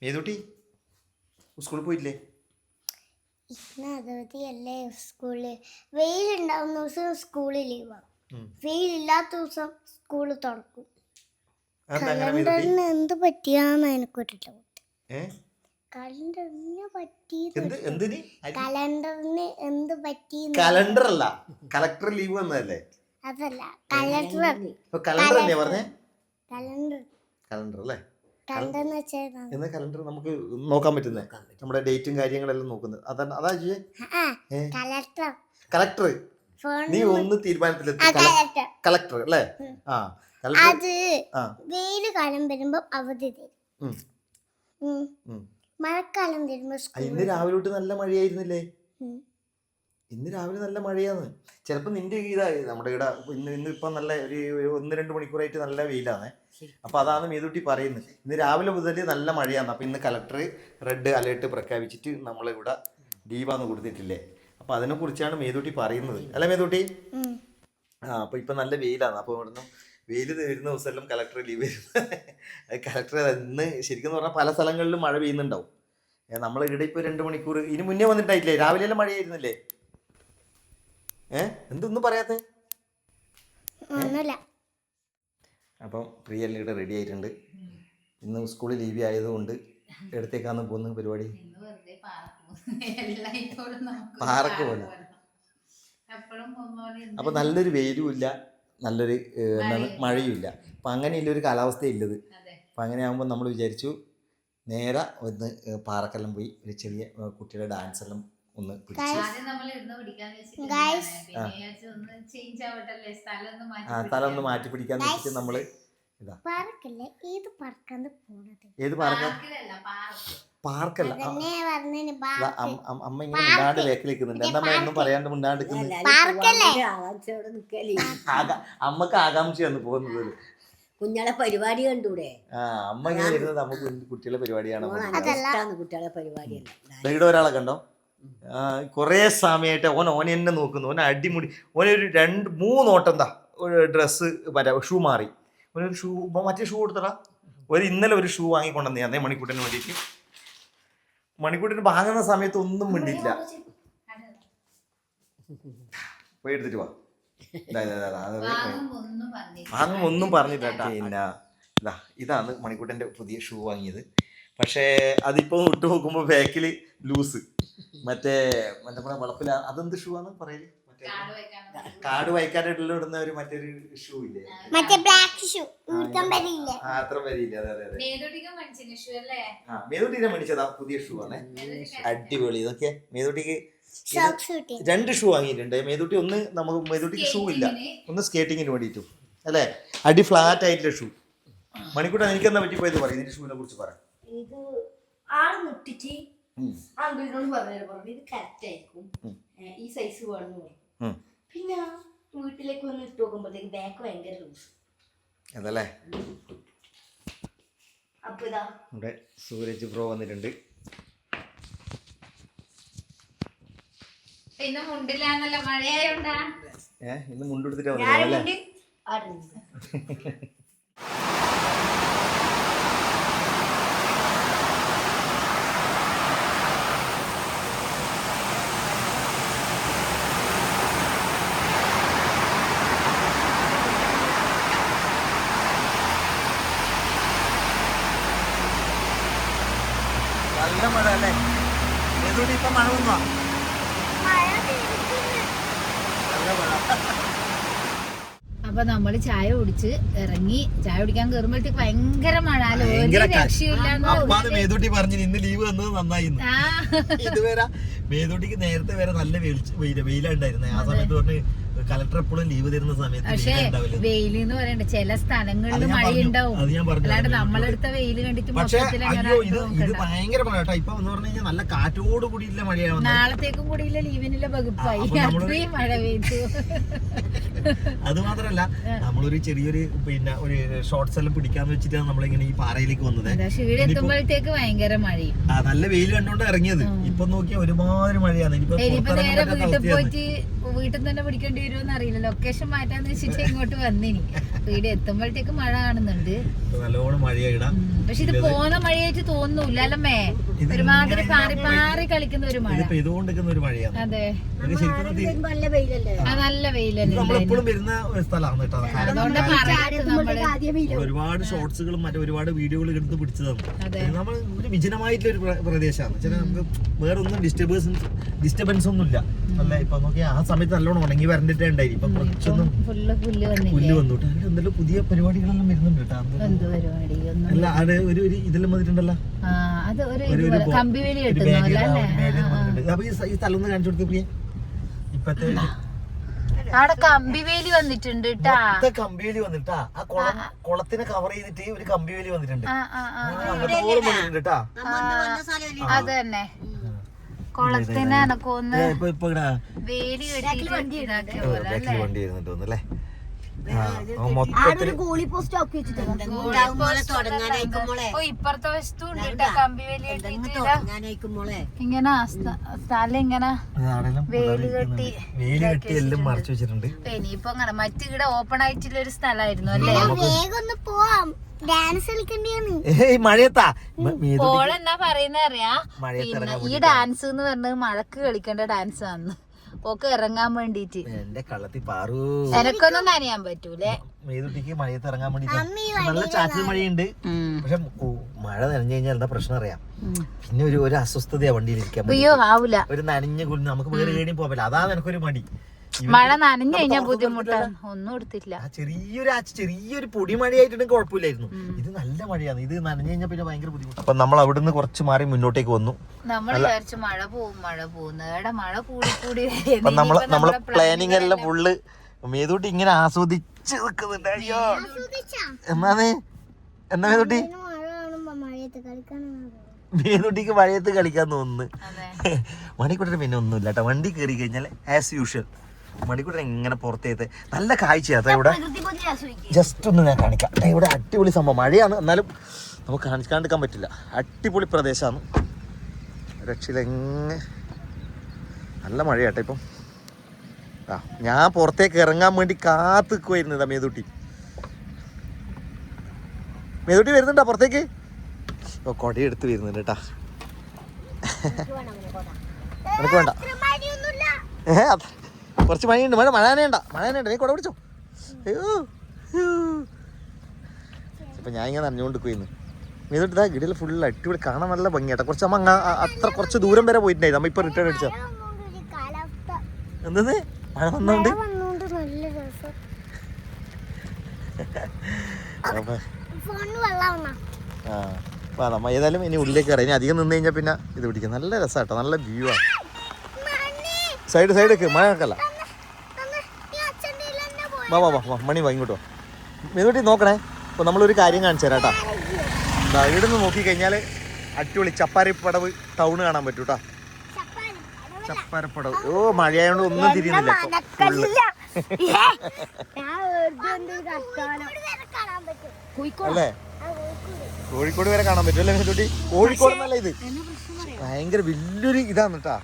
മേതൂട്ടി സ്കൂളിൽ പോയില്ലേ? ഇന്ന് അവധിയല്ലേ സ്കൂളിൽ. വെയിലുണ്ടാവുന്ന ദിവസം സ്കൂളിൽ ലീവാണ്, വെയിലില്ലാത്ത ദിവസം സ്കൂൾ തുറക്കും. കലണ്ടറിന് എന്ത് പറ്റിയാന്ന് എനിക്കൊരു ഡൗട്ട്. കലണ്ടറിന് എന്ത് പറ്റി? കലണ്ടർ അല്ല, കളക്ടർ ലീവ് വന്നതല്ലേ? അതല്ല, കലണ്ടർ കലണ്ടർ അല്ലേ? കലണ്ടർ കലണ്ടർ നമുക്ക് നോക്കാൻ പറ്റുന്നേ, നമ്മുടെ ഡേറ്റും കാര്യങ്ങളെല്ലാം നോക്കുന്നത് അതാ ചെയ്യേ. കളക്ടർ നീ ഒന്ന് തീരുമാനത്തിലെത്തി. കളക്ടർ അല്ലേ? അത് വെയില് കാലം വരുമ്പോ അവധി തരും, മഴക്കാലം വരുമ്പോ. ഇന്ന് രാവിലെ തൊട്ട് നല്ല മഴയായിരുന്നില്ലേ? ഇന്ന് രാവിലെ നല്ല മഴയാണ്. ചിലപ്പോൾ നിന്റെ ഇതായി നമ്മുടെ ഇവിടെ ഇന്നിപ്പം നല്ല ഒരു 1-2 മണിക്കൂറായിട്ട് നല്ല വെയിലാണ്. അപ്പോൾ അതാണ് മേതൂട്ടി പറയുന്നത്, ഇന്ന് രാവിലെ മുതൽ നല്ല മഴയാണ്. അപ്പോൾ ഇന്ന് കളക്ടർ റെഡ് അലേർട്ട് പ്രഖ്യാപിച്ചിട്ട് നമ്മളിവിടെ ലീവാന്ന് കൊടുത്തിട്ടില്ലേ? അപ്പോൾ അതിനെക്കുറിച്ചാണ് മേതൂട്ടി പറയുന്നത് അല്ലേ മേതൂട്ടി? അപ്പോൾ ഇപ്പം നല്ല വെയിലാണ്. അപ്പോൾ ഇവിടുന്ന് വെയിൽ വരുന്ന ദിവസമെല്ലാം കളക്ടർ ലീവ് വരുന്നത്. കളക്ടർ ഇന്ന് ശരിക്കും പറഞ്ഞാൽ പല സ്ഥലങ്ങളിലും മഴ പെയ്യുന്നുണ്ടാവും. നമ്മളിവിടെ ഇപ്പോൾ 2 മണിക്കൂർ ഇനി മുന്നേ വന്നിട്ടായിട്ടില്ലേ? രാവിലെയെല്ലാം മഴയായിരുന്നില്ലേ? എന്തൊന്നും പറയാത്ത? അപ്പം പ്രിയല്ലാം ഇവിടെ റെഡി ആയിട്ടുണ്ട്. ഇന്ന് സ്കൂളിൽ ലീവ് ആയതുകൊണ്ട് എടുത്തേക്കാന്ന് പോകുന്ന പരിപാടി പാർക്ക് പോലെ. അപ്പൊ നല്ലൊരു വെയിലും ഇല്ല, നല്ലൊരു മഴയും ഇല്ല. അപ്പം അങ്ങനെയുള്ളൊരു കാലാവസ്ഥയില്ലത്. അപ്പം അങ്ങനെ ആകുമ്പോൾ നമ്മൾ വിചാരിച്ചു നേരെ ഒന്ന് പാറക്കെല്ലാം പോയി ഒരു ചെറിയ കുട്ടിയുടെ ഡാൻസ് എല്ലാം ഒന്ന് സ്ഥലം ഒന്ന് മാറ്റി പിടിക്കാന്ന് വെച്ചിട്ട് നമ്മള് ഇതാ. ഏത് പാർക്കാ? പാർക്കല്ല, അമ്മ ഇങ്ങനെ മുണ്ടാണ്ട് വേക്കിൽ നിൽക്കുന്നുണ്ട്. എന്താ ഒന്നും പറയാണ്ട് മുണ്ടാണ്ട് നിൽക്കുന്നത്? അമ്മക്ക് ആകാംക്ഷയാണ് പോകുന്നത്. കുഞ്ഞാളെ പരിപാടി കണ്ടൂടെ? അമ്മ ഇങ്ങനെ വരുന്നത് നമുക്ക് കുട്ടികളെ പരിപാടിയാണ്. കുട്ടികളെ പരിപാടിയല്ല. ഇവിടെ ഒരാളെ കണ്ടോ? കുറേ സമയമായിട്ട് ഓൻ എന്നെ നോക്കുന്നു. ഓൻ അടിമുടി. ഓനൊരു 2-3 ഓട്ടം എന്താ ഒരു ഡ്രസ്സ് ഷൂ മാറി. ഓനൊരു ഷൂ മറ്റേ ഷൂ കൊടുത്തടാ. ഇന്നലെ ഒരു ഷൂ വാങ്ങിക്കൊണ്ടെന്നേ അതേ മണിക്കൂട്ടിന് വേണ്ടിയിട്ട്. മണിക്കൂട്ടിന് വാങ്ങുന്ന സമയത്ത് ഒന്നും മിണ്ടിയില്ല. പോയി എടുത്തിട്ട് വാ. വാങ്ങും ഒന്നും പറഞ്ഞില്ല. പിന്നെ ഇതാണ് മണിക്കൂട്ടൻ്റെ പുതിയ ഷൂ വാങ്ങിയത്. പക്ഷേ അതിപ്പോൾ ഇട്ട് നോക്കുമ്പോൾ ബാക്കിൽ ലൂസ്. മറ്റേ വളപ്പില അതെന്ത് ഷൂ ആണ് പറയല്? കാട് വായിക്കാനായിട്ടുള്ള ഇടുന്ന ഒരു മറ്റൊരു ഷൂ ഇല്ലേ? അത്ര വരില്ല. അതെ മേതൂട്ടിനെ മേടിച്ചതാ പുതിയ ഷൂ ആണ്. അടിപൊളി. ഇതൊക്കെ മേതൂട്ടിക്ക് 2 ഷൂ വാങ്ങിയിട്ടുണ്ട്. മേതൂട്ടി ഒന്ന് നമുക്ക് മേതൂട്ടിക്ക് ഷൂ ഇല്ല, ഒന്ന് സ്കേറ്റിങ്ങിന് വേണ്ടിയിട്ടും അല്ലേ? അടി ഫ്ലാറ്റ് ആയിട്ടുള്ള ഷൂ. മണിക്കൂട്ടൻ എനിക്കെന്താ പറ്റി പോയത് പറയും, ഇതിന്റെ ഷൂവിനെ കുറിച്ച് പറയാം. ഇത് ആള് മുട്ടിച്ച് അങ്കിളിനോട് പറഞ്ഞു ഇത് കറക്റ്റ് ആയിരിക്കും, ഈ സൈസ് വേണമെന്ന് പറയും. പിന്നെ വീട്ടിലേക്ക് വന്ന് ഇട്ട് നോക്കുമ്പോഴത്തേക്ക് ബാക്ക് ഭയങ്കര ലൂസ് അതല്ലേ. അപ്പൊ ഇതാ ഇവിടെ സൂരജ് ബ്രോ വന്നിട്ടുണ്ട്. ഇന്ന് മുണ്ടില്ലാന്നല്ല മഴയായോണ്ടാ. ഇന്ന് മുണ്ടെടുത്തിട്ടാ വന്നത്. നല്ല മഴ അല്ലേ? ഏതുകൊണ്ട് ഇപ്പൊ മഴ വന്നോ? അപ്പൊ നമ്മള് ചായ കുടിച്ച് ഇറങ്ങി. ചായ കുടിക്കാൻ കയറുമ്പോഴത്തേക്ക് ഭയങ്കര മഴ. മേതൂട്ടി പറഞ്ഞു ഇന്ന് ലീവ് വന്നത് നന്നായി. ഇതുവരെ മേതൂട്ടിക്ക് നേരത്തെ വരെ നല്ല വെയിലുണ്ടായിരുന്നു. ആ സമയത്ത് പറഞ്ഞ് കളക്ടർ എപ്പോഴും ലീവ് തരുന്ന സമയത്ത്. പക്ഷേ വെയിൽ എന്ന് പറയണ്ട ചില സ്ഥലങ്ങളിൽ മഴയുണ്ടാവും, അല്ലാണ്ട് നമ്മളെടുത്ത വെയിൽ കണ്ടിട്ട്. പക്ഷേ അയ്യോ ഇത് ഭയങ്കര മഴ കേട്ടോ. ഇപ്പൊ എന്ന് പറഞ്ഞു കഴിഞ്ഞാൽ നല്ല കാറ്റോട് കൂടിയില്ല മഴയാണ്. നാളത്തേക്കും കൂടിയില്ല ലീവിനുള്ള വകുപ്പായി. അത്രയും മഴ പെയ്തു. അത് മാത്രല്ല നമ്മളൊരു ചെറിയൊരു പിന്നെ ഒരു ഷോർട്സ് എല്ലാം പിടിക്കാന്ന് വെച്ചിട്ടാണ് നമ്മളിങ്ങനെ ഈ പാറയിലേക്ക് വന്നത്. എത്തുമ്പോഴത്തേക്ക് ഭയങ്കര മഴയും നല്ല വെയിൽ കണ്ടോണ്ട് ഇറങ്ങിയത്. ഇപ്പൊ നോക്കിയാൽ ഒരുപാട് മഴയാണ്. ഇനിയിപ്പോ നേരെ വീട്ടിൽ പോയിട്ട് വീട്ടിൽ തന്നെ പിടിക്കേണ്ടി വരുമെന്ന് അറിയില്ല. ലൊക്കേഷൻ മാറ്റാന്ന് വെച്ചിട്ട് ഇങ്ങോട്ട് വന്നിനി. വീട് എത്തുമ്പോഴത്തേക്ക് മഴ കാണുന്നുണ്ട്, നല്ലോണം മഴയായിടാം. പക്ഷെ ഇത് പോകുന്ന മഴയായിട്ട് തോന്നുന്നില്ല അല്ലമ്മേ. ഒരുമാതിരി പാറി പാറി കളിക്കുന്ന ഒരു മഴ, പെയ്തുകൊണ്ടിരിക്കുന്ന ഒരു മഴയാണ്. അതെ, നല്ല വെയിലല്ലേ, നല്ല വെയിലല്ലേ. നമ്മളെപ്പോഴും വരുന്ന ഒരു സ്ഥലമാണ് കേട്ടോ. അതുകൊണ്ട് ഒരുപാട് ഷോർട്സുകളും മറ്റേ ഒരുപാട് വീഡിയോകൾ എടുത്ത് പിടിച്ചതാണ്. നമ്മൾ ഒരു വിജനമായിട്ടുള്ള ഒരു പ്രദേശമാണ്. ചില നമുക്ക് വേറെ ഒന്നും ഡിസ്റ്റർബൻസ് ഒന്നും ഇല്ല. അല്ല ഇപ്പൊ നോക്കിയാൽ ആ സമയത്ത് നല്ലോണം ഉണങ്ങി വരണ്ടിട്ടേ ഉണ്ടായി. ഇപ്പൊ കുറച്ചൊന്നും പുല്ല് വന്നിട്ട് എന്തെങ്കിലും പുതിയ പരിപാടികളെല്ലാം വരുന്നുണ്ട് കേട്ടോ. അല്ല അത് ഒരു ഇതെല്ലാം വന്നിട്ടുണ്ടല്ലോ. അപ്പൊ ഈ സ്ഥലം ഒന്ന് കാണിച്ചു കൊടുത്തു പ്രിയ. ഇപ്പത്തെ അവിടെ കമ്പിവേലി വന്നിട്ടുണ്ട് കമ്പിവേലി വന്നിട്ടാ. ആ കുളത്തിനെ കവർ ചെയ്തിട്ട് ഒരു കമ്പിവേലി വന്നിട്ടുണ്ട്. കേട്ടാ അത് തന്നെ കുളത്തിന് എനക്കൊന്ന് വേലി കെട്ടി വണ്ടി വരുന്നുണ്ട് തോന്നുന്നല്ലേ. ഇപ്പുറത്തെ വശത്തും കമ്പിവേലി ഇങ്ങനെ സ്ഥലം ഇങ്ങനെ വേലി കെട്ടി എല്ലാം മറച്ചു വെച്ചിട്ടുണ്ട്. ഇനിയിപ്പോ അങ്ങനെ മറ്റിവിടെ ഓപ്പൺ ആയിട്ടുള്ള ഒരു സ്ഥലമായിരുന്നു അല്ലേ. മഴയത്താ ഓളെന്നാ പറയുന്ന അറിയാ, പിന്നെ ഈ ഡാൻസ് എന്ന് പറഞ്ഞത് മഴക്ക് കളിക്കേണ്ട ഡാൻസ് ആണ്. ഓക്ക് ഇറങ്ങാൻ വേണ്ടീട്ട് എന്റെ കള്ളത്തി പാറു എനക്കൊന്നും നനയാൻ പറ്റൂലേ. മേതുട്ടിക്ക് മഴയത്ത് ഇറങ്ങാൻ വേണ്ടി നല്ല ചാറ്റൽ മഴയുണ്ട്. പക്ഷെ മഴ നനഞ്ഞു കഴിഞ്ഞാൽ എന്താ പ്രശ്നം അറിയാം, പിന്നെ ഒരു അസ്വസ്ഥതയാ വണ്ടിയിൽ ഇരിക്കാൻ. അയ്യോ ആവൂല, ഒരു നനഞ്ഞു കുളിഞ്ഞ് നമുക്ക് വേറെ കേടിയും പോവില്ല. അതാണ് എനിക്കൊരു മടി. മഴ നനഞ്ഞു കഴിഞ്ഞാൽ ബുദ്ധിമുട്ടാണ്. ഒന്നും എടുത്തില്ല. ചെറിയൊരു പൊടി മഴയായിട്ടുണ്ടെങ്കിൽ കുഴപ്പമില്ലായിരുന്നു. ഇത് നല്ല മഴയാണ്. ഇത് നനഞ്ഞു കഴിഞ്ഞാൽ പിന്നെ ഭയങ്കര ബുദ്ധിമുട്ട്. അപ്പൊ നമ്മൾ അവിടുന്ന് കുറച്ച് മാറി മുന്നോട്ടേക്ക് വന്നു. നമ്മൾ വിചാരിച്ചു മഴ പോകുന്ന മഴ കൂടി നമ്മളെ പ്ലാനിങ് എല്ലാം ഫുള്ള് മേതൂട്ടി ഇങ്ങനെ ആസ്വദിച്ച് നിൽക്കുന്നുണ്ട്. അയ്യോ എന്നാ മേതൂട്ടി മേതൂട്ടിക്ക് മഴയത്ത് കളിക്കാൻ തോന്നുന്നു. മണിക്കൂട്ടന് പിന്നെ ഒന്നുമില്ല കേട്ടോ. വണ്ടി കയറി കഴിഞ്ഞാൽ ആസ് യൂഷ്വൽ മണിക്കൂട്ടൻ ഇങ്ങനെ പുറത്തേക്ക് നല്ല കാഴ്ചയാണ് ഇവിടെ. ജസ്റ്റ് ഒന്ന് ഞാൻ കാണിക്കാം. ഇവിടെ അടിപൊളി സംഭവം. മഴയാണ് എന്നാലും നമുക്ക് കാണിക്കാണ്ടിരിക്കാൻ പറ്റില്ല. അടിപൊളി പ്രദേശമാണ്. രക്ഷയിലെങ്ങ നല്ല മഴയാട്ടെ ഇപ്പം. ഞാൻ പുറത്തേക്ക് ഇറങ്ങാൻ വേണ്ടി കാത്തു നിൽക്കുമായിരുന്നതാ മേതൂട്ടി. മേതൂട്ടി വരുന്നുണ്ടാ പുറത്തേക്ക്? ഇപ്പൊ കൊടയെടുത്ത് വരുന്നുണ്ട് കേട്ടാ. എനിക്ക് വേണ്ട, കുറച്ച് മഴയുണ്ട്. മഴ നനയണ്ട. നീ കൊട പിടിച്ചോ. അയ്യോ ഇപ്പൊ ഞാൻ ഇങ്ങനെ നനഞ്ഞുകൊണ്ട് പോയിന്ന്. മേതൂട്ടി ഇതാ ഗിഡിൽ ഫുൾ അടിപൊളി കാണാൻ നല്ല ഭംഗിയാട്ടാ. കുറച്ച് അമ്മ അത്ര കുറച്ച് ദൂരം വരെ പോയിട്ടുണ്ടായിരുന്നു. അമ്മ ഇപ്പൊ റിട്ടേൺ അടിച്ചോ. എന്തത് മഴ വന്നോണ്ട് നമ്മ ഏതായാലും ഇനി ഉള്ളിലേക്ക് കയറാം. ഇനി അധികം നിന്ന് കഴിഞ്ഞാൽ പിന്നെ ഇത് പിടിക്കാം. നല്ല രസമാട്ടോ, നല്ല വ്യൂ ആണ്. സൈഡ് മഴ നോക്കല്ല. വാ മണി വാ ഇങ്ങോട്ടോ. മേതൂട്ടി നോക്കണേ. അപ്പോൾ നമ്മളൊരു കാര്യം കാണിച്ചു തരാം കേട്ടോ. ഇവിടെ നിന്ന് നോക്കിക്കഴിഞ്ഞാൽ അടിപൊളി ചപ്പാരപ്പടവ് ടൗണ് കാണാൻ പറ്റൂ കേട്ടോ. ചപ്പാരപ്പടവ്. ഓ മഴയായോണ്ട് ഒന്നും തിരിയുന്നില്ല അല്ലേ. കോഴിക്കോട് വരെ കാണാൻ പറ്റും അല്ലേ മേതൂട്ടി? കോഴിക്കോട് എന്നല്ല ഇത്, ഭയങ്കര വലിയൊരു ഇതാണ് കേട്ടാ.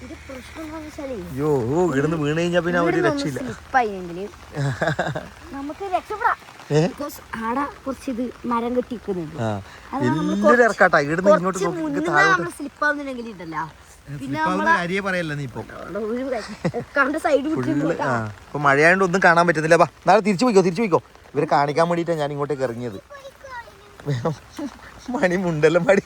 അയ്യോ ഇവിടുന്ന് വീണ് കഴിഞ്ഞാ പിന്നെ ഒരു രക്ഷയില്ല. നമുക്ക് രക്ഷപ്പെടാം. മരം കെട്ടിക്കുന്നുണ്ട്. വലിയൊരു ഇറക്കാട്ടാ. ഇവിടുന്ന് ഇങ്ങോട്ട് ഇപ്പൊ മഴയായോണ്ട് ഒന്നും കാണാൻ പറ്റുന്നില്ല. ബാ നാളെ തിരിച്ചു പോയിക്കോ. ഇവരെ കാണിക്കാൻ വേണ്ടിട്ടാ ഞാൻ ഇങ്ങോട്ടേക്ക് ഇറങ്ങിയത്. മണി മുണ്ടല്ലോ മടി.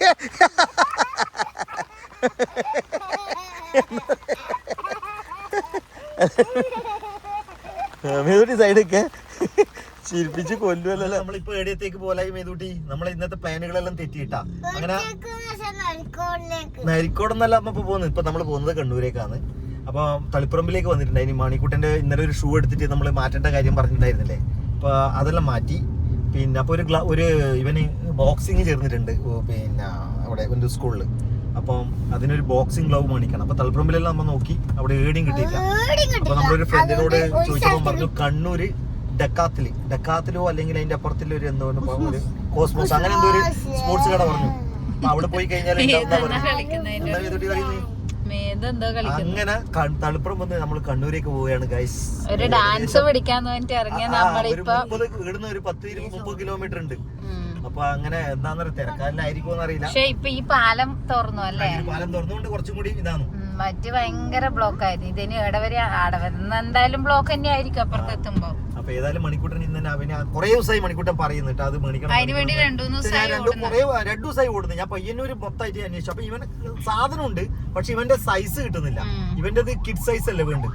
മേതൂട്ടി സൈഡൊക്കെ ചിരിപ്പിച്ച് കൊല്ലുമല്ലോ. നമ്മളിപ്പോ എവിടത്തേക്ക് പോലായി മേതൂട്ടി? നമ്മളെ ഇന്നത്തെ പ്ലാനുകളെല്ലാം തെറ്റിയിട്ടാ. അങ്ങനെ നരിക്കോടൊന്നല്ല നമ്മ ഇപ്പൊ പോകുന്നത്. ഇപ്പൊ നമ്മള് പോകുന്നത് കണ്ണൂരേക്കാണ്. അപ്പൊ തളിപ്പറമ്പിലേക്ക് വന്നിട്ടുണ്ട്. ഇനി മണിക്കൂട്ടന്റെ ഇന്നലെ ഒരു ഷൂ എടുത്തിട്ട് നമ്മൾ മാറ്റേണ്ട കാര്യം പറഞ്ഞിട്ടുണ്ടായിരുന്നില്ലേ. അപ്പൊ അതെല്ലാം മാറ്റി. പിന്നെ അപ്പൊ ഒരു ഇവന് ബോക്സിങ് ചേർന്നിട്ടുണ്ട് പിന്നെ അവിടെ ഒരു സ്കൂളില്. അപ്പം അതിനൊരു ബോക്സിംഗ് ഗ്ലൗ മേടിക്കണം. അപ്പൊ തളിപ്പറമ്പിലെല്ലാം നമ്മൾ നോക്കി, അവിടെ ഏടിയും കിട്ടിയില്ല. അപ്പൊ നമ്മളൊരു ഫ്രണ്ടിനോട് ചോദിച്ചപ്പോൾ പറഞ്ഞു കണ്ണൂര് ഡക്കാത്തിലോ അല്ലെങ്കിൽ അതിന്റെ അപ്പുറത്തിലോ ഒരു എന്തോ ഒരു കോസ്മോസ് അങ്ങനെ എന്തോ ഒരു സ്പോർട്സ് കട പറഞ്ഞു. അപ്പൊ അവിടെ പോയി കഴിഞ്ഞാൽ അങ്ങനെ തളിപ്പുറം വന്ന് നമ്മൾ കണ്ണൂരേക്ക് പോവുകയാണ് ഗൈസ്. ഒരു ഡാൻസ് പഠിക്കാന്ന് പറഞ്ഞിട്ട് ഇറങ്ങിയ നമ്മളിപ്പോ ഇവിടുന്ന് ഒരു 10-30 കിലോമീറ്റർ ഉണ്ട്. അപ്പൊ അങ്ങനെ എന്താന്ന് തിരക്കാരിലായിരിക്കും അറിയില്ല. പക്ഷെ ഇപ്പൊ ഈ പാലം തുറന്നു അല്ലേ? പാലം തുറന്നുകൊണ്ട് കുറച്ചും കൂടി ഇതാണ്. മറ്റു ഭയങ്കര ബ്ലോക്ക് ആയിരുന്നു. ഇതിന് ഇടവരെ എന്തായാലും ബ്ലോക്ക് തന്നെ ആയിരിക്കും അപ്പുറത്ത് എത്തുമ്പോ. അപ്പൊ ഏതായാലും മണിക്കൂട്ടൻ ഇന്ന് തന്നെ അവന് കുറെ ദിവസമായി മണിക്കൂട്ടൻ പറയുന്നിട്ട് അത് മേടിക്കണം. അതിനുവേണ്ടി 2 ദിവസമായി ഓടുന്നത്. ഞാൻ പയ്യന്നൂര് മൊത്തമായിട്ട് അന്വേഷിച്ചു. അപ്പൊ ഇവന് സാധനം ഉണ്ട്, പക്ഷെ ഇവന്റെ സൈസ് കിട്ടുന്നില്ല. ഇവന്റെ കിഡ് സൈസ് അല്ലേ വേണ്ട,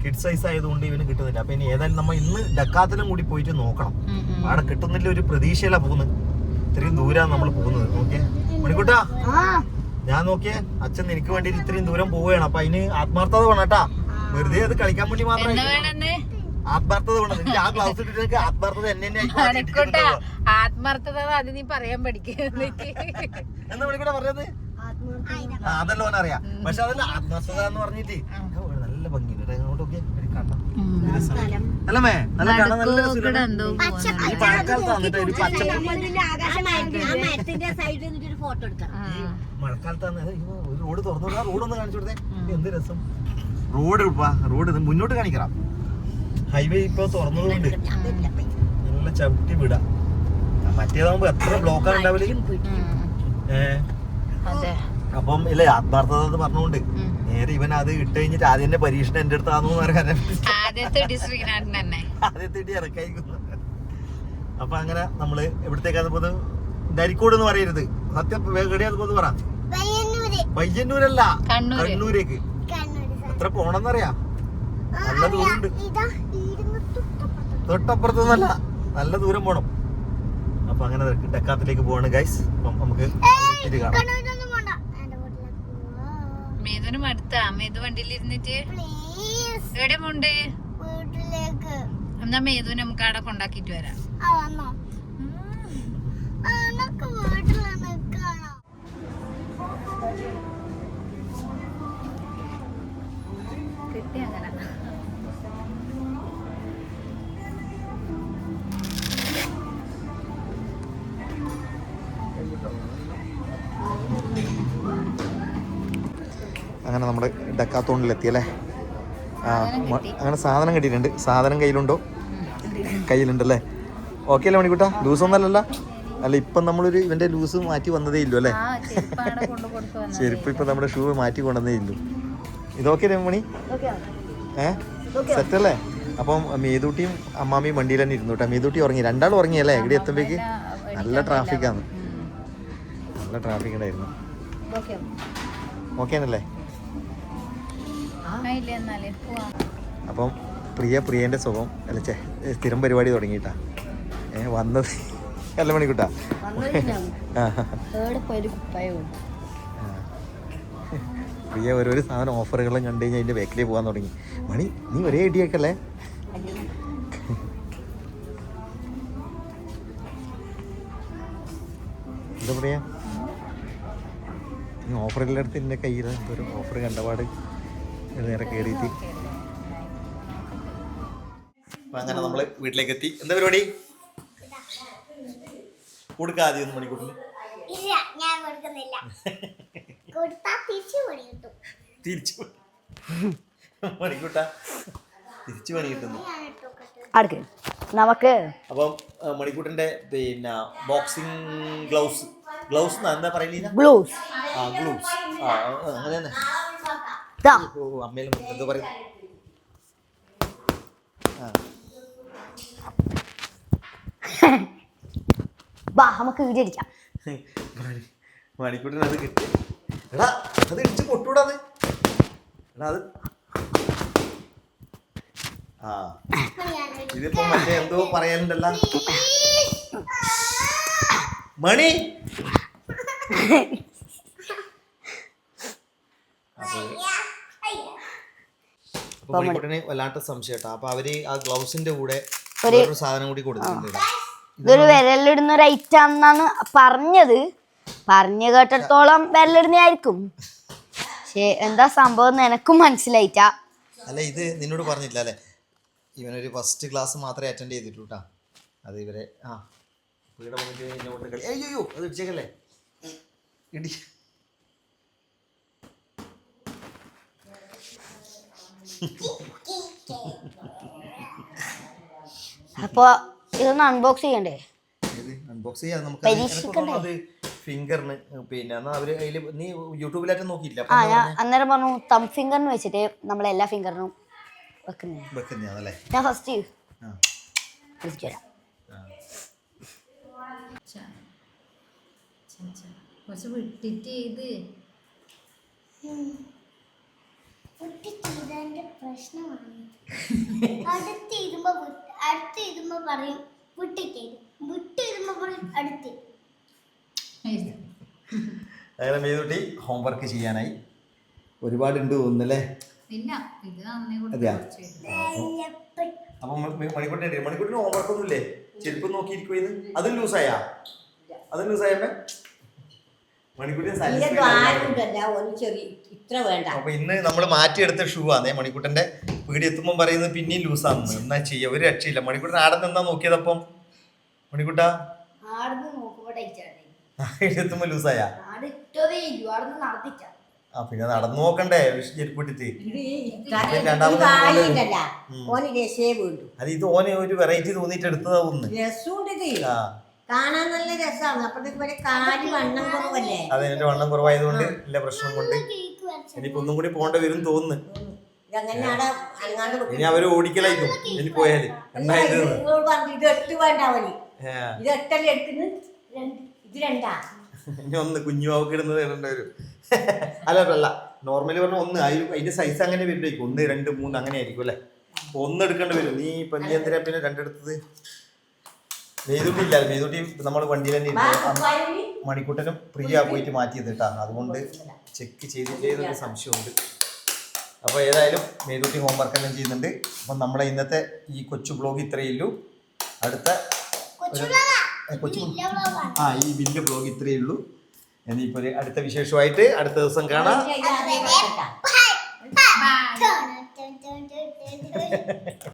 കിഡ് സൈസ് ആയതുകൊണ്ട് ഇവന് കിട്ടുന്നില്ല. അപ്പൊ ഇനി ഏതായാലും നമ്മ ഇന്ന് ഡക്കാത്തിലും കൂടി പോയിട്ട് നോക്കണം. അവിടെ കിട്ടുന്നില്ല ഒരു പ്രതീക്ഷയില പോകുന്നത്. ഇത്രയും ദൂരാണ് നമ്മൾ പോകുന്നത്. നോക്കിയേ മണിക്കൂട്ടാ, ഞാൻ നോക്കിയേ അച്ഛൻ എനിക്ക് വേണ്ടി ഇത്രയും ദൂരം പോവുകയാണ്. അപ്പൊ അതിന് ആത്മാർത്ഥത വേണം കേട്ടാ. വെറുതെ അത് കളിക്കാൻ വേണ്ടി മാത്രമേ ആത്മാർത്ഥത വേണം. ആ ഗ്ലൗസ് ഇട്ടിട്ട് ആത്മാർത്ഥത എന്നെ ആത്മാർത്ഥത അത് നീ പറയാൻ പഠിക്കുന്നത് എന്താ മണിക്കൂട്ടാ പറഞ്ഞത്? അതല്ല ഓനറിയാം. പക്ഷെ അതല്ല ആത്മാർത്ഥത എന്ന് പറഞ്ഞിട്ട് നല്ല ഭംഗിയുണ്ട്. അങ്ങോട്ടൊക്കെ അല്ലമ്മേ നല്ല കാണാൻ നല്ല രസമുണ്ട്. ഈ മഴക്കാലത്ത് വന്നിട്ട് ഒരു മഴക്കാലത്താണ് ഒരു റോഡ് തുറന്നു. റോഡൊന്ന് കാണിച്ചു കൊടുത്തേ, എന്ത് രസം. റോഡ് മുന്നോട്ട് കാണിക്കണം. ഹൈവേ ഇപ്പൊ തുറന്നതുകൊണ്ട് നല്ല ചവിട്ടി വിടാം. മറ്റേതാകുമ്പോ എത്ര ബ്ലോക്കാണ് ഉണ്ടാവില്ല. അപ്പം ഇല്ലേ ആത്മാർത്ഥത എന്ന് പറഞ്ഞുകൊണ്ട് നേരെ ഇവൻ അത് ഇട്ട് കഴിഞ്ഞിട്ട് ആദ്യം തന്നെ പരീക്ഷണം എന്റെ അടുത്താന്ന് പറയാൻ ആദ്യത്തെ ഇടി ഇറക്കായിരിക്കുന്നു. അപ്പൊ അങ്ങനെ നമ്മള് എവിടത്തേക്കാന്ന് പോകുന്നത്? നരിക്കോട് എന്ന് പറയരുത്, സത്യം എവിടെയാന്ന് പോകുന്നത് പറ. പയ്യന്നൂരല്ല, കണ്ണൂരേക്ക്. എത്ര പോണെന്നറിയാ? നല്ല ദൂരമുണ്ട്. തൊട്ടപ്പുറത്തൊന്നല്ല, നല്ല ദൂരം പോണം. അപ്പൊ അങ്ങനെ ഡക്കാത്തിലേക്ക് പോവാണ് ഗൈസ്. അപ്പം നമുക്ക് കാണാം. മേതുനും അടുത്താ. മേതു വണ്ടിയിൽ ഇരുന്നിട്ട് എവിടെ പോണ്ട്? എന്നാ മേതു നമുക്ക് അവിടെ കൊണ്ടാക്കിട്ട് വരാം. കിട്ടി അങ്ങനെ. അങ്ങനെ നമ്മൾ ഡക്കാത്തോണിലെത്തിയല്ലേ? അങ്ങനെ സാധനം കിട്ടിയിട്ടുണ്ട്. സാധനം കയ്യിലുണ്ടോ? കയ്യിലുണ്ടല്ലേ? ഓക്കെ അല്ലേ മണിക്കൂട്ടാ? ലൂസ് ഒന്നല്ലല്ലോ അല്ല? ഇപ്പം നമ്മളൊരു ഇവന്റെ ലൂസ് മാറ്റി വന്നതേ ഇല്ലു അല്ലേ? ചെരുപ്പ് ഇപ്പൊ നമ്മുടെ ഷൂ മാറ്റി കൊണ്ടുവന്നേ ഇല്ലു. ഇതൊക്കെ രമണി സെറ്റല്ലേ? അപ്പം മേതൂട്ടിയും അമ്മാമ്മയും വണ്ടിയിൽ തന്നെ ഇരുന്നു കേട്ടോ. മേതൂട്ടി ഉറങ്ങി, രണ്ടാളും ഉറങ്ങിയല്ലേ? ഇവിടെ എത്തുമ്പോഴേക്ക് നല്ല ട്രാഫിക്കാണ്, നല്ല ട്രാഫിക് ഉണ്ടായിരുന്നു. ഓക്കെ ആണല്ലേ? അപ്പം പ്രിയന്റെ സുഖം അല്ല, സ്ഥിരം പരിപാടി തുടങ്ങിയിട്ടാ വന്നത് അല്ല മണിക്കൂട്ടാ? പ്രിയ ഓരോരോ സാധനം ഓഫറുകളും കണ്ടു കഴിഞ്ഞാൽ അതിന്റെ ബാക്കിലേ പോകാൻ തുടങ്ങി. മണി നീ ഒരേ ഐഡിയൊക്കെയല്ലേ? എന്താ പറയാ, ഓഫറിലെടുത്ത് എൻ്റെ കയ്യിൽ എന്തൊരു ഓഫർ കണ്ടപാട് നേരെ കയറിയിട്ട്. അപ്പം അങ്ങനെ നമ്മൾ വീട്ടിലേക്ക് എത്തി. എന്താ പരിപാടി? കൊടുക്കാതെ ഒന്ന് മണിക്കൂട്ടിന് തിരിച്ചു മണിക്കൂട്ടാ തിരിച്ചു പണി കിട്ടുന്നു നമുക്ക്. അപ്പം മണിക്കൂട്ടിന്റെ പിന്നെ ബോക്സിംഗ് ഗ്ലൗസ് എന്താ പറയുന്നത്? ഗ്ലൂസ്. ഗ്ലൂസ് അങ്ങനെ തന്നെ. അമ്മയിലും എന്താ പറയുക? നമുക്ക് വീഡിയോ അടിക്കാം. മണിക്കൂട്ടിന് അത് കിട്ടി. എടാ അത് ഇടിച്ച് പൊട്ടൂടാത്. എടാ അത് ഇതിപ്പോ മറ്റേ എന്തോ പറയാനുണ്ടല്ല മണി. അപ്പൊ മണിക്കൂട്ടിന് വല്ലാത്ത സംശയം കേട്ടോ. അപ്പൊ അവര് ആ ഗ്ലൗസിന്റെ കൂടെ ഒരു സാധനം കൂടി കൊടുത്തിട്ടുണ്ട്. ഇതൊരു വിരലിടുന്ന ഒരു ഐറ്റം എന്നാണ് പറഞ്ഞത്. പറഞ്ഞു കേട്ടിടത്തോളം വിരലിടുന്നതായിരിക്കും. പക്ഷെ എന്താ സംഭവം എന്ന് എനക്കും മനസ്സിലായിട്ടാ. അല്ല ഇത് നിന്നോട് പറഞ്ഞില്ല അല്ലേ, ഇവനൊരു ഫസ്റ്റ് ക്ലാസ് മാത്രമേ അറ്റൻഡ് ചെയ്തിട്ടുള്ളൂ കേട്ടാ. അത് ഇവരെ ഇവിടെ വന്നിട്ട് ഇന്നോട്ട് കളി. അയ്യോ അത് ഇടിച്ചേക്കല്ലേ ഇടി. അപ്പൊ ഇതൊന്ന് അൺബോക്സ് ചെയ്യണ്ടേ? അൺബോക്സ് ചെയ്യാം നമുക്ക്. അത് ഫിംഗറിന് പിന്നെ എന്നാ അവര് അതില് നീ യൂട്യൂബിലായിട്ട് നോക്കിയില്ല? ഞാൻ അന്നേരം പറഞ്ഞു തം ഫിംഗറിന് വെച്ചിട്ട് നമ്മളെല്ലാ ഫിംഗറിനും വെക്കുന്നേ. ഞാൻ ഫസ്റ്റ് കുറച്ച് വിട്ടിട്ട് ഇത് പ്രശ്നമാണ്. അടുത്തിരുമ്പോ പറയും വിട്ടിരുമ്പോ പറയും അടുത്ത്. അങ്ങനെ മേതുട്ടി ഹോംവർക്ക് ചെയ്യാനായി ഒരുപാടുണ്ട് തോന്നുന്നല്ലേ? ഇല്ല, ഇത് നന്നേ അതെയാ? കൊടുത്തു. അപ്പൊ മണിക്കൂട്ടിന് ഹോംവർക്ക് ഒന്നും ഇല്ലേ? ചെരുപ്പ് നോക്കിയിരിക്കും. ഇത് അതും ലൂസായാ? അതും ലൂസായപ്പോ മണിക്കൂട്ടിന് അപ്പൊ ഇന്ന് നമ്മൾ മാറ്റിയെടുത്ത ഷൂ ആണേ. മണിക്കൂട്ടന്റെ വീട് എത്തുമ്പോൾ പറയുന്നത് പിന്നെയും ലൂസാന്ന്. എന്നാ ചെയ്യാ, ഒരു രക്ഷയില്ല. മണിക്കൂട്ടൻ ആടെ നിന്നാ നോക്കിയതപ്പം മണിക്കൂട്ടാ എത്തുമ്പോ ലൂസായാ? പിന്നെ നടന്നു നോക്കണ്ടേ ചെരുപ്പിട്ടിട്ട്? അത് ഇത് ഓന് ഒരു വെറൈറ്റി തോന്നിട്ട് എടുത്തതാ ഒന്ന്. കാണാൻ നല്ല രസമാണ്. അതെ, എന്റെ വണ്ണം കുറവായതുകൊണ്ട് ഇല്ല പ്രശ്നം കൊണ്ട് ഇനിയിപ്പോ ഒന്നും കൂടി പോകേണ്ടി വരും തോന്നുന്നു. ഇനി അവര് ഓടിക്കലായിരിക്കും ഇനി പോയാല്. ഇനി ഒന്ന് കുഞ്ഞുവാവക്ക് ഇടുന്നത് ഇടേണ്ടി വരും. അല്ല നോർമലി പറഞ്ഞ ഒന്ന് അതിന്റെ സൈസ് അങ്ങനെ വരുമ്പോഴേക്കും 1, 2, 3 അങ്ങനെ ആയിരിക്കും അല്ലെ. ഒന്ന് എടുക്കേണ്ടി വരും. നീ ഇപ്പൊ നീ എന്തിനാ പിന്നെ രണ്ടെടുത്തത്? മേതുട്ടി ഇല്ല, മേതുട്ടി നമ്മൾ വണ്ടിയിൽ തന്നെ ഇരുന്നു. മണിക്കൂട്ടനും പ്രിയ പോയിട്ട് മാറ്റിയത് കേട്ടാ. അതുകൊണ്ട് ചെക്ക് ചെയ്തില്ലേ സംശയമുണ്ട്. അപ്പോൾ ഏതായാലും മേതുട്ടി ഹോംവർക്ക് എല്ലാം ചെയ്യുന്നുണ്ട്. അപ്പം നമ്മുടെ ഇന്നത്തെ ഈ കൊച്ചു ബ്ലോഗ് ഇത്രയേ ഉള്ളൂ. അടുത്ത ഈ വലിയ ബ്ലോഗ് ഇത്രയേ ഉള്ളൂ. ഇനിയിപ്പോൾ അടുത്ത വിശേഷമായിട്ട് അടുത്ത ദിവസം കാണാം.